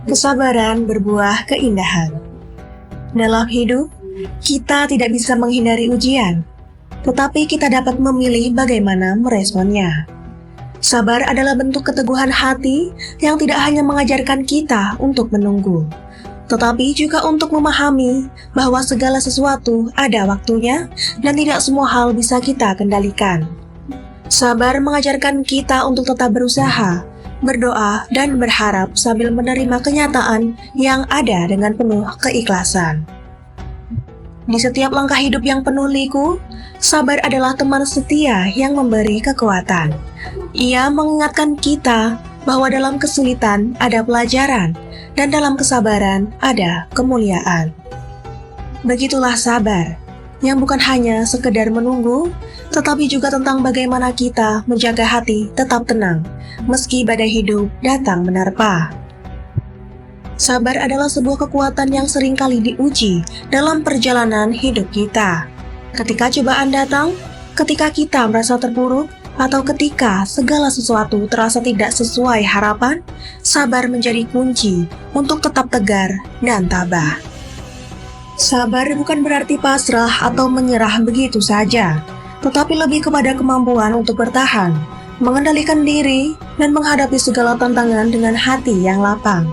Kesabaran berbuah keindahan. Dalam hidup, kita tidak bisa menghindari ujian, tetapi kita dapat memilih bagaimana meresponnya. Sabar adalah bentuk keteguhan hati yang tidak hanya mengajarkan kita untuk menunggu, tetapi juga untuk memahami bahwa segala sesuatu ada waktunya dan tidak semua hal bisa kita kendalikan. Sabar mengajarkan kita untuk tetap berusaha, berdoa, dan berharap sambil menerima kenyataan yang ada dengan penuh keikhlasan. Di setiap langkah hidup yang penuh liku, sabar adalah teman setia yang memberi kekuatan. Ia mengingatkan kita bahwa dalam kesulitan ada pelajaran, dan dalam kesabaran ada kemuliaan. Begitulah sabar, yang bukan hanya sekedar menunggu, tetapi juga tentang bagaimana kita menjaga hati tetap tenang, meski badai hidup datang menerpa. Sabar adalah sebuah kekuatan yang seringkali diuji dalam perjalanan hidup kita. Ketika cobaan datang, ketika kita merasa terpuruk, atau ketika segala sesuatu terasa tidak sesuai harapan, sabar menjadi kunci untuk tetap tegar dan tabah. Sabar bukan berarti pasrah atau menyerah begitu saja, tetapi lebih kepada kemampuan untuk bertahan, mengendalikan diri, dan menghadapi segala tantangan dengan hati yang lapang.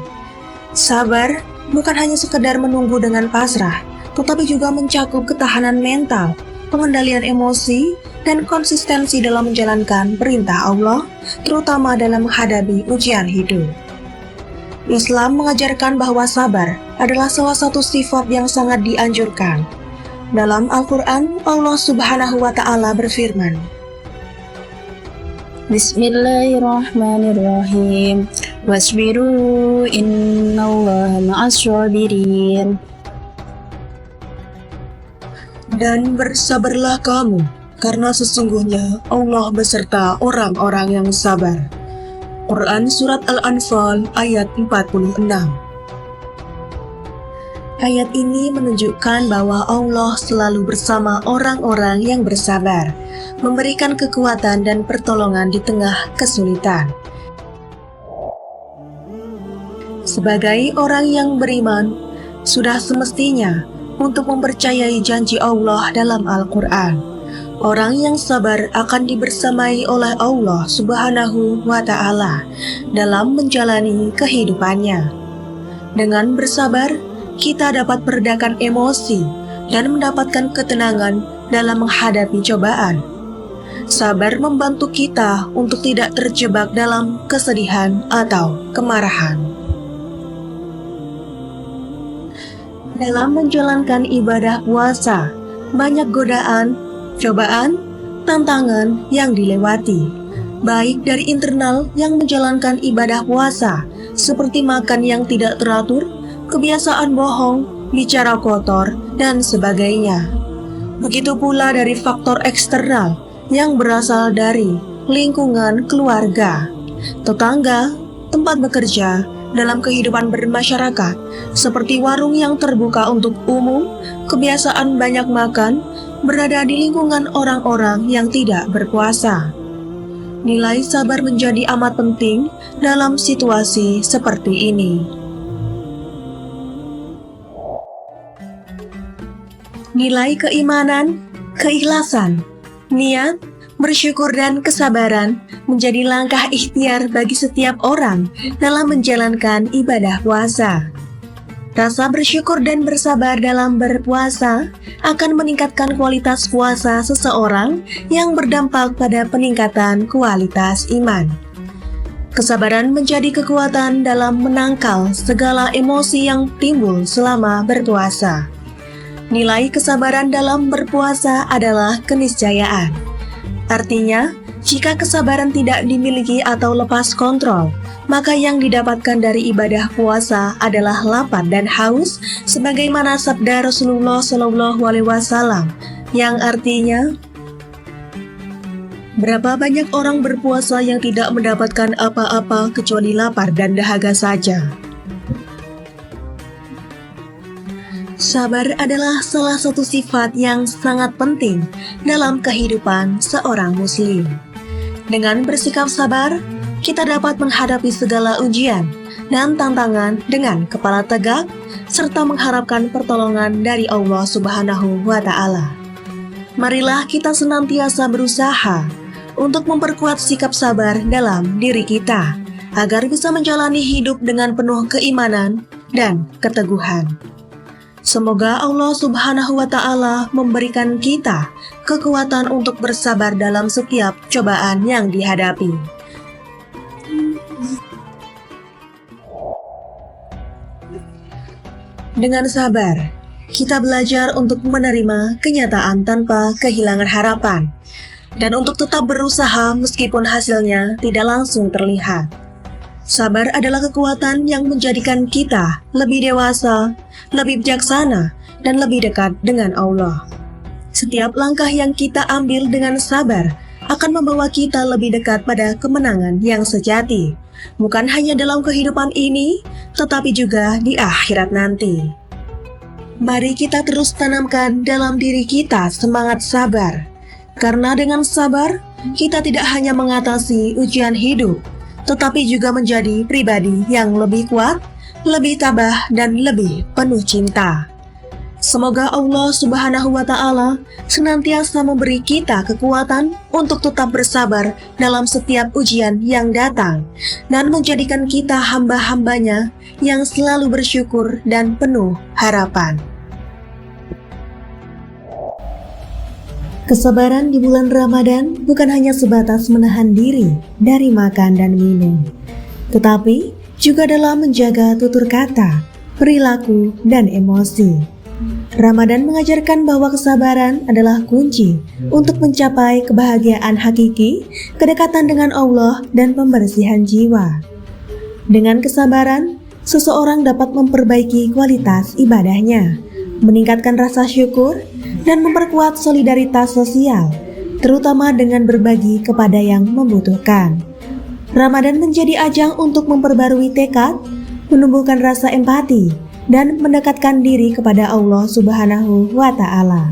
Sabar bukan hanya sekedar menunggu dengan pasrah, tetapi juga mencakup ketahanan mental, pengendalian emosi, dan konsistensi dalam menjalankan perintah Allah, terutama dalam menghadapi ujian hidup. Islam mengajarkan bahwa sabar adalah salah satu sifat yang sangat dianjurkan. Dalam Al-Quran, Allah Subhanahu wa Ta'ala berfirman, Bismillahirrahmanirrahim. Wasbiru innallaha ma'as-sabirin. Dan bersabarlah kamu, karena sesungguhnya Allah beserta orang-orang yang sabar. Quran Surat Al-Anfal ayat 46. Ayat ini menunjukkan bahwa Allah selalu bersama orang-orang yang bersabar, memberikan kekuatan dan pertolongan di tengah kesulitan. Sebagai orang yang beriman, sudah semestinya untuk mempercayai janji Allah dalam Al-Quran. Orang yang sabar akan dibersamai oleh Allah Subhanahu wa Ta'ala dalam menjalani kehidupannya. Dengan bersabar, kita dapat meredakan emosi dan mendapatkan ketenangan dalam menghadapi cobaan. Sabar membantu kita untuk tidak terjebak dalam kesedihan atau kemarahan. Dalam menjalankan ibadah puasa, banyak godaan, cobaan, tantangan yang dilewati, baik dari internal yang menjalankan ibadah puasa, seperti makan yang tidak teratur, kebiasaan bohong, bicara kotor, dan sebagainya. Begitu pula dari faktor eksternal yang berasal dari lingkungan keluarga, tetangga, tempat bekerja, dalam kehidupan bermasyarakat, seperti warung yang terbuka untuk umum, kebiasaan banyak makan, berada di lingkungan orang-orang yang tidak berpuasa. Nilai sabar menjadi amat penting dalam situasi seperti ini. Nilai keimanan, keikhlasan, niat, bersyukur dan kesabaran menjadi langkah ikhtiar bagi setiap orang dalam menjalankan ibadah puasa. Rasa bersyukur dan bersabar dalam berpuasa akan meningkatkan kualitas puasa seseorang yang berdampak pada peningkatan kualitas iman. Kesabaran menjadi kekuatan dalam menangkal segala emosi yang timbul selama berpuasa. Nilai kesabaran dalam berpuasa adalah keniscayaan. Artinya, jika kesabaran tidak dimiliki atau lepas kontrol, maka yang didapatkan dari ibadah puasa adalah lapar dan haus, sebagaimana sabda Rasulullah SAW, yang artinya, berapa banyak orang berpuasa yang tidak mendapatkan apa-apa kecuali lapar dan dahaga saja. Sabar adalah salah satu sifat yang sangat penting dalam kehidupan seorang muslim. Dengan bersikap sabar, kita dapat menghadapi segala ujian dan tantangan dengan kepala tegak, serta mengharapkan pertolongan dari Allah Subhanahu wa Ta'ala. Marilah kita senantiasa berusaha untuk memperkuat sikap sabar dalam diri kita, agar bisa menjalani hidup dengan penuh keimanan dan keteguhan. Semoga Allah Subhanahu wa Ta'ala memberikan kita kekuatan untuk bersabar dalam setiap cobaan yang dihadapi. Dengan sabar, kita belajar untuk menerima kenyataan tanpa kehilangan harapan, dan untuk tetap berusaha meskipun hasilnya tidak langsung terlihat. Sabar adalah kekuatan yang menjadikan kita lebih dewasa, lebih bijaksana, dan lebih dekat dengan Allah. Setiap langkah yang kita ambil dengan sabar akan membawa kita lebih dekat pada kemenangan yang sejati, bukan hanya dalam kehidupan ini, tetapi juga di akhirat nanti. Mari kita terus tanamkan dalam diri kita semangat sabar, karena dengan sabar, kita tidak hanya mengatasi ujian hidup, tetapi juga menjadi pribadi yang lebih kuat, lebih tabah, dan lebih penuh cinta. Semoga Allah Subhanahu wa Ta'ala senantiasa memberi kita kekuatan untuk tetap bersabar dalam setiap ujian yang datang, dan menjadikan kita hamba-hambanya yang selalu bersyukur dan penuh harapan. Kesabaran di bulan Ramadan bukan hanya sebatas menahan diri dari makan dan minum, tetapi juga dalam menjaga tutur kata, perilaku, dan emosi. Ramadan mengajarkan bahwa kesabaran adalah kunci untuk mencapai kebahagiaan hakiki, kedekatan dengan Allah, dan pembersihan jiwa. Dengan kesabaran, seseorang dapat memperbaiki kualitas ibadahnya, meningkatkan rasa syukur, dan memperkuat solidaritas sosial, terutama dengan berbagi kepada yang membutuhkan. Ramadan menjadi ajang untuk memperbarui tekad, menumbuhkan rasa empati, dan mendekatkan diri kepada Allah Subhanahu wa Ta'ala.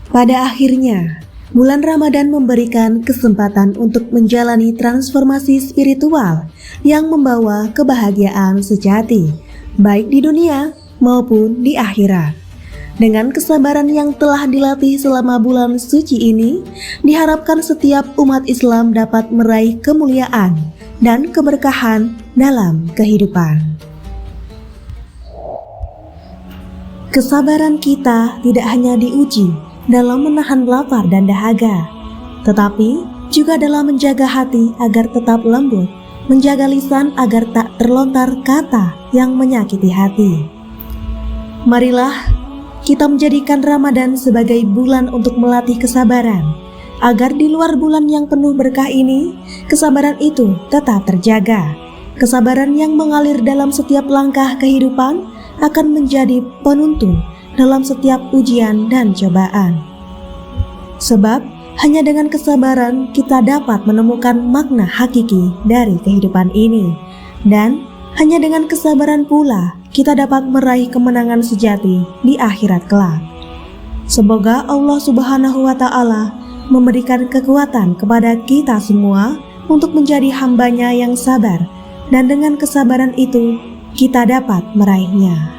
Pada akhirnya, bulan Ramadan memberikan kesempatan untuk menjalani transformasi spiritual yang membawa kebahagiaan sejati, baik di dunia maupun di akhirat. Dengan kesabaran yang telah dilatih selama bulan suci ini, diharapkan setiap umat Islam dapat meraih kemuliaan dan keberkahan dalam kehidupan. Kesabaran kita tidak hanya diuji dalam menahan lapar dan dahaga, tetapi juga dalam menjaga hati agar tetap lembut, menjaga lisan agar tak terlontar kata yang menyakiti hati. Marilah kita menjadikan Ramadan sebagai bulan untuk melatih kesabaran, agar di luar bulan yang penuh berkah ini, kesabaran itu tetap terjaga. Kesabaran yang mengalir dalam setiap langkah kehidupan akan menjadi penuntun dalam setiap ujian dan cobaan. Sebab hanya dengan kesabaran kita dapat menemukan makna hakiki dari kehidupan ini, dan hanya dengan kesabaran pula kita dapat meraih kemenangan sejati di akhirat kelak. Semoga Allah Subhanahu wa Ta'ala memberikan kekuatan kepada kita semua untuk menjadi hambanya yang sabar, dan dengan kesabaran itu kita dapat meraihnya.